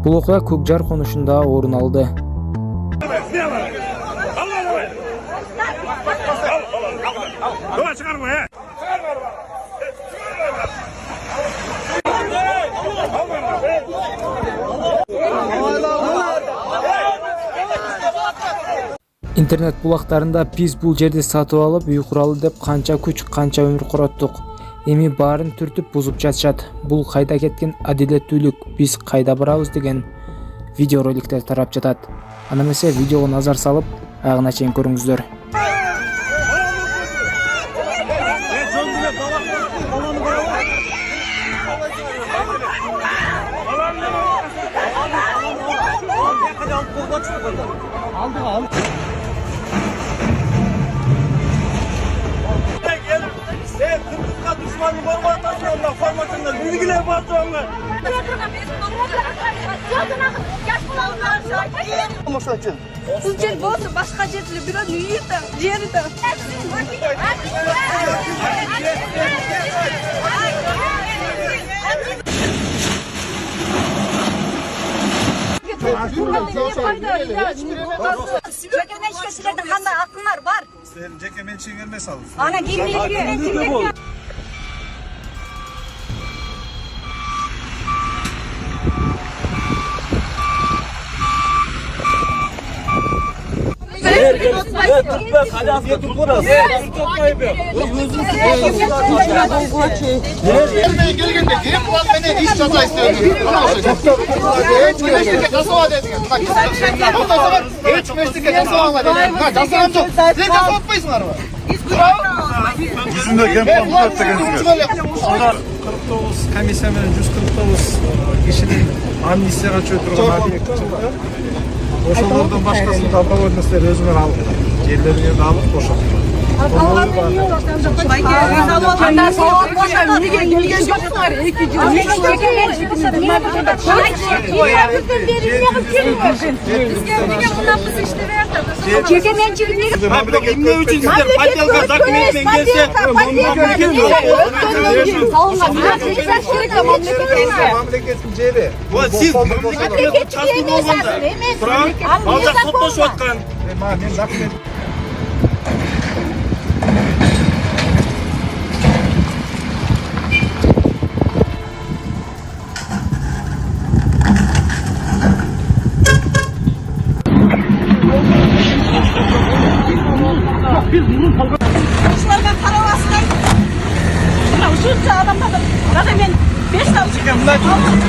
Бул окуя Көкжар конушунда орун алды. Интернет булактарында биз бул жерди сатып алып, үй куралы деп канча күч, канча өмүр короттук. Эми баарын түртүп бузуп жатышат. Бул кайда кеткен адилеттүүлүк, биз кайда барабыз деген видео роликтер тарап жатат. Аны эмесе видеого назар салып, аягына чейин көрүңүздөр. Бұл жер болсын, басқа жерлі бірін үйірді, жерді. Жеке меншікшілердің қандай ақынлар бар? Жеке меншік емес ал. Ана кейбір Gelgende gelip kullanmaya iş ceza istiyordu. Hiç tasavvur edin. Hiç mesleke tasavvur edin. Tasavvur çok. Sen tasavvur etmeyisinler mi? Üstünde gem kontak tekeniz. Onlar 49 komissiya менен 149 кишинин амнистияга чөп турган объект чыкты. Ошолордон башкасын добровольностьтер өзүңөр алып, жерлеринен алып бошотуп. Şunlardan karavasından şunca adamlardan zaten ben 5 tavuk